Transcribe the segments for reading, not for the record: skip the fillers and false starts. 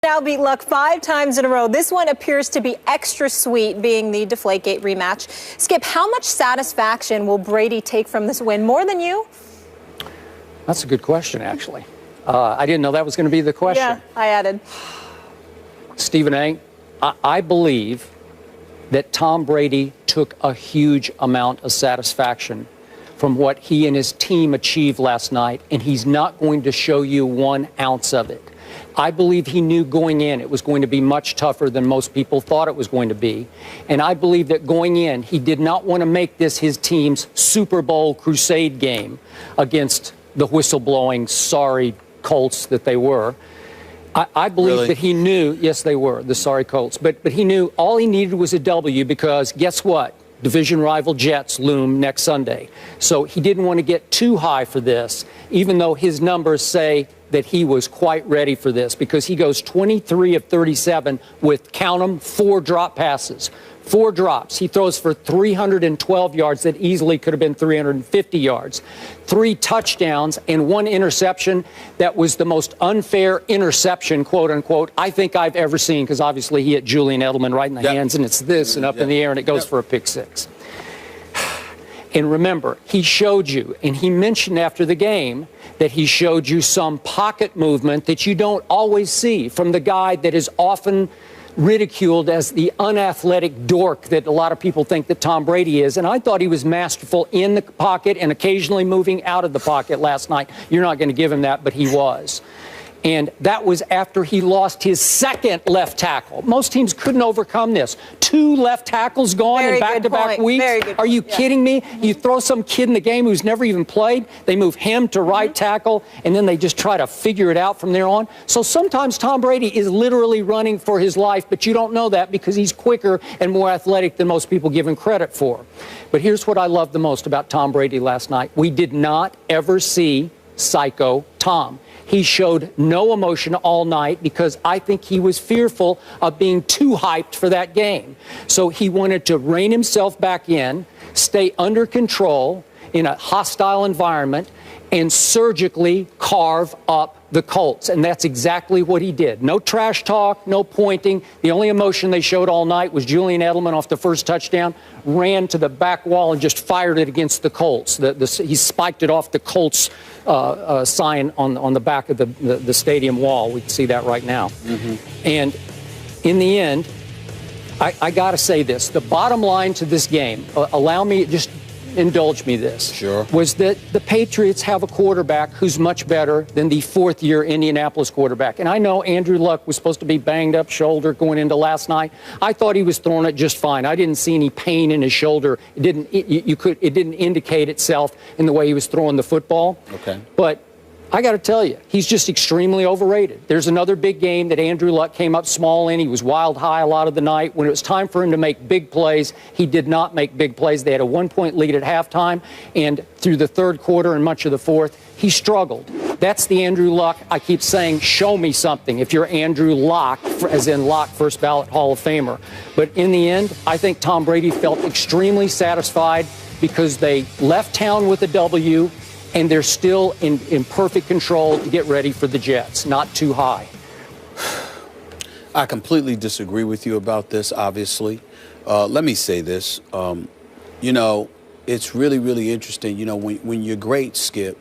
now beat Luck 5 times in a row. This one appears to be extra sweet, being the Deflategate rematch. Skip, how much satisfaction will Brady take from this win? More than you? That's a good question, actually. I didn't know that was going to be the question. Yeah, I added. Stephen A., I believe that Tom Brady took a huge amount of satisfaction from what he and his team achieved last night, and he's not going to show you 1 ounce of it. I believe he knew going in it was going to be much tougher than most people thought it was going to be. And I believe that going in, he did not want to make this his team's Super Bowl crusade game against the whistleblowing, sorry Colts that they were. I believe that he knew, yes, they were, the sorry Colts, but he knew all he needed was a W because guess what? Division rival Jets loom next Sunday. So he didn't want to get too high for this, even though his numbers say that he was quite ready for this because he goes 23 of 37 with, count them, 4 drop passes. 4 drops. He throws for 312 yards that easily could have been 350 yards. 3 touchdowns and 1 interception that was the most unfair interception, quote unquote, I think I've ever seen because obviously he hit Julian Edelman right in the hands and it's this and up in the air and it goes for a pick 6. And remember, he showed you, and he mentioned after the game that he showed you some pocket movement that you don't always see from the guy that is often ridiculed as the unathletic dork that a lot of people think that Tom Brady is. And I thought he was masterful in the pocket and occasionally moving out of the pocket last night. You're not going to give him that, but he was. And that was after he lost his 2nd left tackle. Most teams couldn't overcome this. 2 left tackles gone in back-to-back weeks. Are you kidding me? You throw some kid in the game who's never even played, they move him to right tackle, and then they just try to figure it out from there on. So sometimes Tom Brady is literally running for his life, but you don't know that because he's quicker and more athletic than most people give him credit for. But here's what I love the most about Tom Brady last night. We did not ever see Psycho Tom. He showed no emotion all night because I think he was fearful of being too hyped for that game. So he wanted to rein himself back in, stay under control in a hostile environment, and surgically carve up the Colts. And that's exactly what he did. No trash talk, no pointing. The only emotion they showed all night was Julian Edelman off the first touchdown, ran to the back wall and just fired it against the Colts. He spiked it off the Colts sign on the back of the stadium wall. We can see that right now. And in the end, I got to say this. The bottom line to this game, allow me, just indulge me this, was that the Patriots have a quarterback who's much better than the 4th-year Indianapolis quarterback. And I know Andrew Luck was supposed to be banged up shoulder going into last night. I thought he was throwing it just fine. I didn't see any pain in his shoulder. It didn't indicate itself in the way he was throwing the football. But I got to tell you, he's just extremely overrated. There's another big game that Andrew Luck came up small in. He was wild high a lot of the night. When it was time for him to make big plays, he did not make big plays. They had a 1-point lead at halftime, and through the 3rd quarter and much of the 4th, he struggled. That's the Andrew Luck. I keep saying, show me something if you're Andrew Luck, as in Luck, first ballot Hall of Famer. But in the end, I think Tom Brady felt extremely satisfied because they left town with a W, and they're still in perfect control to get ready for the Jets, not too high. I completely disagree with you about this, obviously. Let me say this. You know, it's really, really interesting. You know, when you're great, Skip,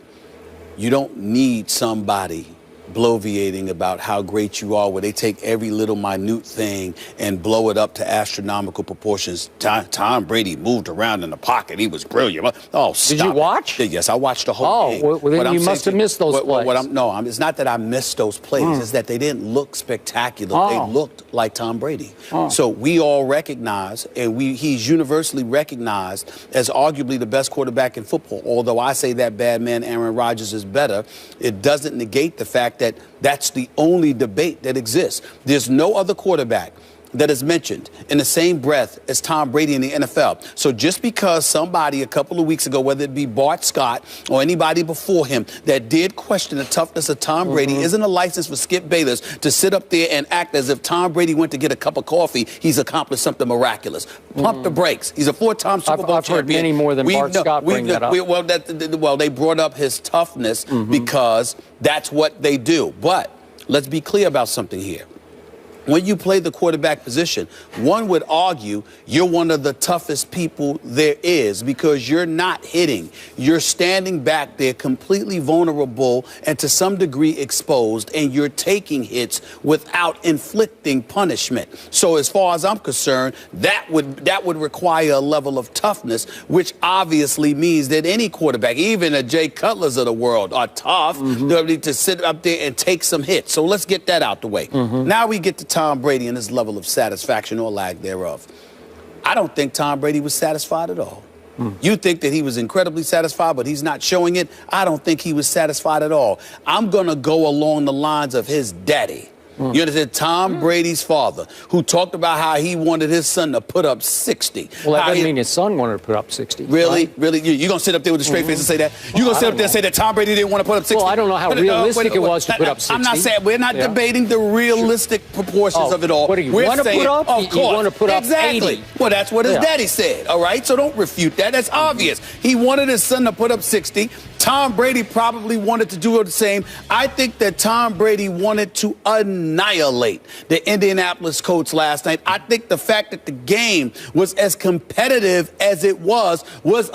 you don't need somebody bloviating about how great you are, where they take every little minute thing and blow it up to astronomical proportions. Tom Brady moved around in the pocket. He was brilliant. Oh, stop. Did you watch? Yes, I watched the whole game. Well, then you must have missed those plays. It's not that I missed those plays. It's that they didn't look spectacular. They looked like Tom Brady. So we all recognize, and he's universally recognized as arguably the best quarterback in football. Although I say that bad man Aaron Rodgers is better, it doesn't negate the fact that that's the only debate that exists. There's no other quarterback that is mentioned in the same breath as Tom Brady in the NFL. So just because somebody a couple of weeks ago, whether it be Bart Scott or anybody before him, that did question the toughness of Tom Brady, isn't a license for Skip Bayless to sit up there and act as if Tom Brady went to get a cup of coffee, he's accomplished something miraculous. Pump the brakes. He's a 4-time Super Bowl champion. I've heard many more than Bart Scott bring that up. Well, they brought up his toughness because that's what they do. But let's be clear about something here. when you play the quarterback position, one would argue you're one of the toughest people there is because you're not hitting. You're standing back there completely vulnerable and to some degree exposed, and you're taking hits without inflicting punishment. So as far as I'm concerned, that would require a level of toughness, which obviously means that any quarterback, even the Jay Cutlers of the world, are tough to sit up there and take some hits. So let's get that out the way. Now we get to Tom Brady and his level of satisfaction or lack thereof. I don't think Tom Brady was satisfied at all. You think that he was incredibly satisfied, but he's not showing it. I don't think he was satisfied at all. I'm going to go along the lines of his daddy. You understand? Tom Brady's father, who talked about how he wanted his son to put up 60. Well, that doesn't mean his son wanted to put up 60. Really? Right? Really? You're going to sit up there with a straight face and say that? You're going to sit up there and say that Tom Brady didn't want to put up 60? Well, I don't know how realistic it was to put up 60. I'm not saying, we're not debating the realistic proportions of it all. What do you want to put up? Of course. You want to put up exactly. 80. Well, that's what his daddy said, all right? So don't refute that. That's obvious. He wanted his son to put up 60. Tom Brady probably wanted to do the same. I think that Tom Brady wanted to annihilate the Indianapolis Colts last night. I think the fact that the game was as competitive as it was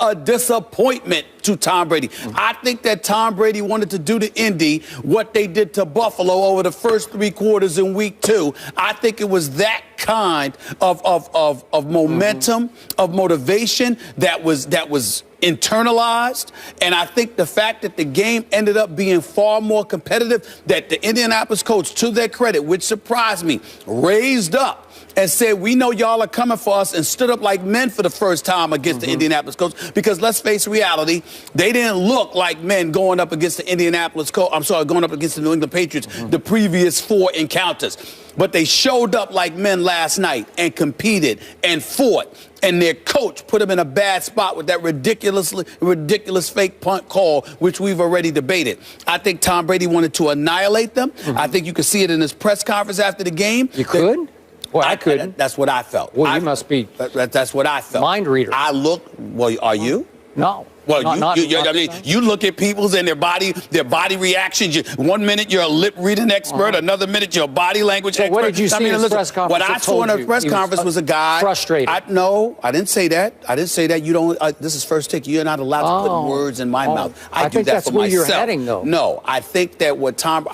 a disappointment to Tom Brady. I think that Tom Brady wanted to do to Indy what they did to Buffalo over the first 3 quarters in week 2. I think it was that kind of momentum, of motivation that was internalized. And I think the fact that the game ended up being far more competitive, that the Indianapolis Colts, to their credit, which surprised me, raised up and said, we know y'all are coming for us, and stood up like men for the first time against the Indianapolis Colts. Because let's face reality, they didn't look like men going up against the Indianapolis Colts. I'm sorry, going up against the New England Patriots the previous 4 encounters. But they showed up like men last night and competed and fought. And their coach put them in a bad spot with that ridiculous fake punt call, which we've already debated. I think Tom Brady wanted to annihilate them. I think you could see it in his press conference after the game. You could? Well, I couldn't. That's what I felt. Well, you must be. That's what I felt. Mind reader. I look. Well, are you? No. Well, I mean, you look at people's and their body reactions. 1 minute you're a lip reading expert, another minute you're a body language expert. What did you see in his press conference? What I saw in a press conference was a guy frustrated. No, I didn't say that. I didn't say that. You don't. This is first take. You're not allowed to put words in my mouth. I do think that that's for where myself. You're heading, though. No, I think that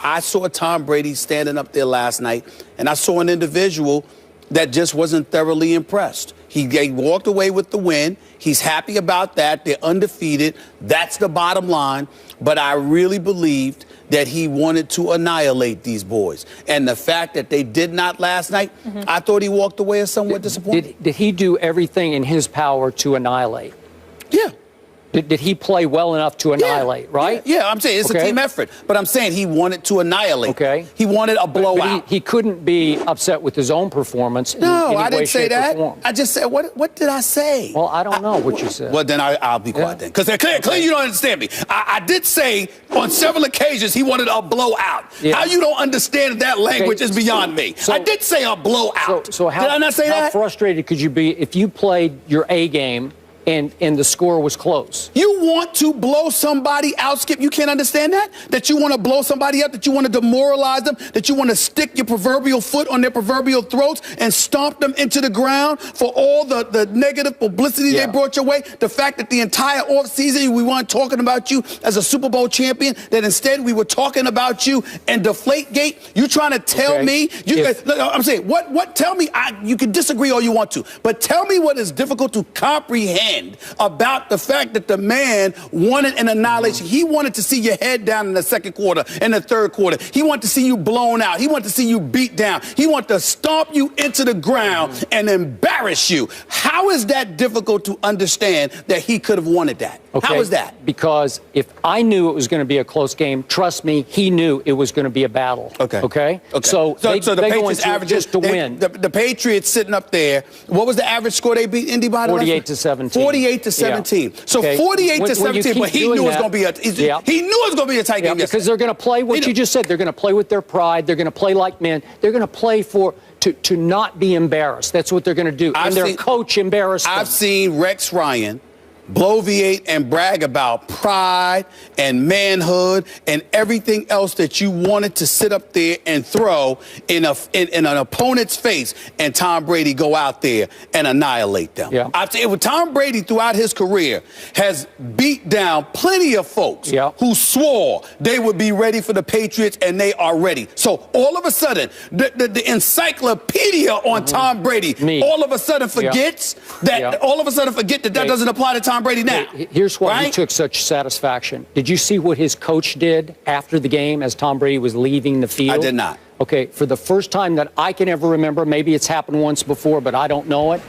I saw Tom Brady standing up there last night, and I saw an individual that just wasn't thoroughly impressed. He walked away with the win. He's happy about that. They're undefeated. That's the bottom line. But I really believed that he wanted to annihilate these boys. And the fact that they did not last night, I thought he walked away as somewhat disappointed. Did he do everything in his power to annihilate? Yeah. Did he play well enough to annihilate, right? Yeah, I'm saying it's a team effort. But I'm saying he wanted to annihilate. Okay. He wanted a blowout. But he couldn't be upset with his own performance. No, I didn't say that. Form. I just said, what did I say? Well, I don't know what you said. Well, then I'll be quiet then. Because clearly you don't understand me. I did say on several occasions he wanted a blowout. Yeah. How you don't understand that language is beyond me. I did say a blowout. So how, did I not say that? How frustrated could you be if you played your A game and the score was close? You want to blow somebody out, Skip? You can't understand that? That you want to blow somebody up, that you want to demoralize them, that you want to stick your proverbial foot on their proverbial throats and stomp them into the ground for all the negative publicity they brought your way? The fact that the entire offseason we weren't talking about you as a Super Bowl champion, that instead we were talking about you and Deflategate? You trying to tell me? I'm saying, what? Tell me, you can disagree all you want to, but tell me what is difficult to comprehend about the fact that the man wanted an annihilation. He wanted to see your head down in the second quarter and the third quarter. He wanted to see you blown out. He wanted to see you beat down. He wanted to stomp you into the ground and embarrass you. How is that difficult to understand that he could have wanted that? Okay. How is that? Because if I knew it was going to be a close game, trust me, he knew it was going to be a battle. Okay. So the Patriots average just to win. The Patriots sitting up there. What was the average score they beat Indy by? 48-17. 48-17. Yeah. So 48-17, but he knew it was going to be he knew it was going to be a tight game. Because they're going to play what you just said. They're going to play with their pride. They're going to play like men. They're going to play to not be embarrassed. That's what they're going to do. And their coach embarrassed them. I've seen Rex Ryan bloviate and brag about pride and manhood and everything else that you wanted to sit up there and throw in an opponent's face, and Tom Brady go out there and annihilate them. Yeah. I've said, well, Tom Brady throughout his career has beat down plenty of folks who swore they would be ready for the Patriots, and they are ready. So all of a sudden, the encyclopedia on Tom Brady all of a sudden forgets that that doesn't apply to Tom Brady now. Here's why he took such satisfaction. Did you see what his coach did after the game as Tom Brady was leaving the field? I did not. Okay, for the first time that I can ever remember, maybe it's happened once before, but I don't know it,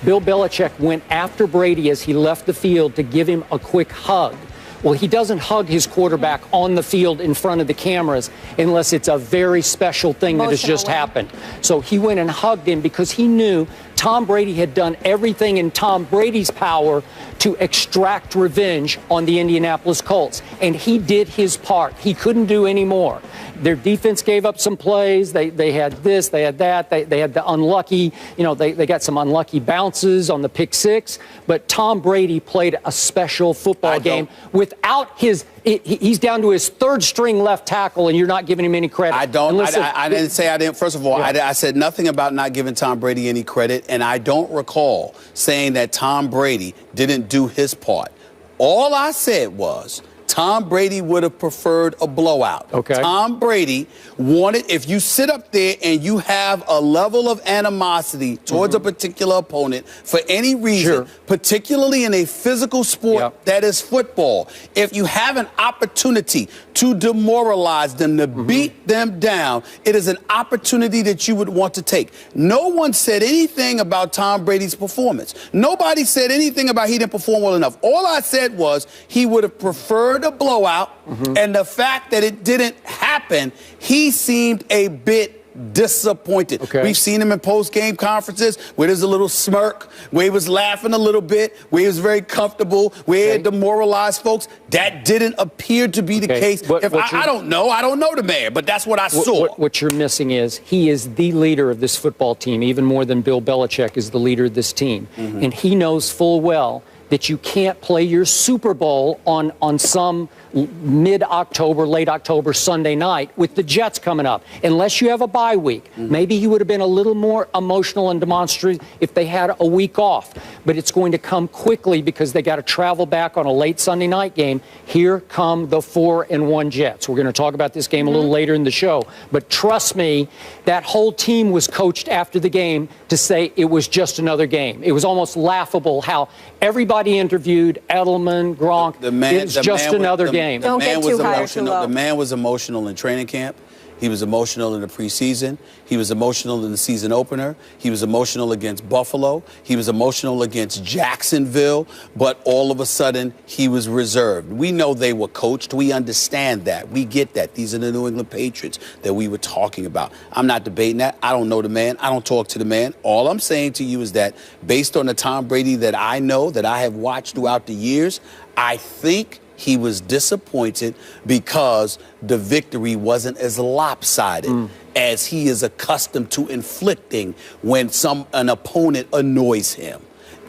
Bill Belichick went after Brady as he left the field to give him a quick hug. Well, he doesn't hug his quarterback on the field in front of the cameras unless it's a very special thing that has just happened. So he went and hugged him because he knew Tom Brady had done everything in Tom Brady's power to extract revenge on the Indianapolis Colts. And he did his part. He couldn't do any more. Their defense gave up some plays. They had this, they had that. They had the unlucky, they got some unlucky bounces on the pick six. But Tom Brady played a special football game without he's down to his third string left tackle, and you're not giving him any credit. I didn't say I didn't. First of all, I said nothing about not giving Tom Brady any credit, and I don't recall saying that Tom Brady didn't do his part. All I said was Tom Brady would have preferred a blowout. Okay. Tom Brady wanted, if you sit up there and you have a level of animosity towards a particular opponent for any reason, particularly in a physical sport that is football, if you have an opportunity to demoralize them, to beat them down, it is an opportunity that you would want to take. No one said anything about Tom Brady's performance. Nobody said anything about he didn't perform well enough. All I said was he would have preferred a blowout, and the fact that it didn't happen, he seemed a bit disappointed. We've seen him in post-game conferences where there's a little smirk, where he was laughing a little bit, where he was very comfortable, where he had demoralized folks. That didn't appear to be the case. I don't know the man, but that's what I saw. What you're missing is he is the leader of this football team, even more than Bill Belichick is the leader of this team. And he knows full well that you can't play your Super Bowl on some mid-October, late October Sunday night with the Jets coming up, unless you have a bye week. Maybe he would have been a little more emotional and demonstrative if they had a week off. But it's going to come quickly because they got to travel back on a late Sunday night game. Here come the 4-1 Jets. We're going to talk about this game a little later in the show. But trust me, that whole team was coached after the game to say it was just another game. It was almost laughable how everybody interviewed, Edelman, Gronk, it's just another game. Don't get too high or too low. The man was emotional in training camp. He was emotional in the preseason. He was emotional in the season opener. He was emotional against Buffalo. He was emotional against Jacksonville. But all of a sudden, he was reserved. We know they were coached. We understand that. We get that. These are the New England Patriots that we were talking about. I'm not debating that. I don't know the man. I don't talk to the man. All I'm saying to you is that based on the Tom Brady that I know, that I have watched throughout the years, I think he was disappointed because the victory wasn't as lopsided as he is accustomed to inflicting when an opponent annoys him.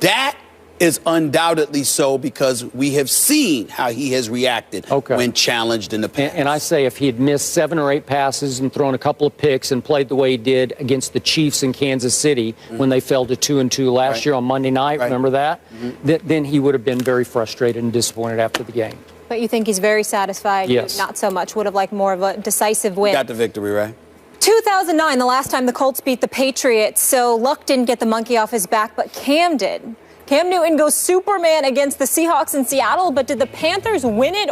That is undoubtedly so because we have seen how he has reacted when challenged in the past. And I say if he had missed 7 or 8 passes and thrown a couple of picks and played the way he did against the Chiefs in Kansas City when they fell to 2-2 last year on Monday night, remember that? Then he would have been very frustrated and disappointed after the game. But you think he's very satisfied? Yes. Not so much. Would have liked more of a decisive win. Got the victory, right? 2009, the last time the Colts beat the Patriots, so Luck didn't get the monkey off his back, but Cam did. Cam Newton goes Superman against the Seahawks in Seattle, but did the Panthers win it?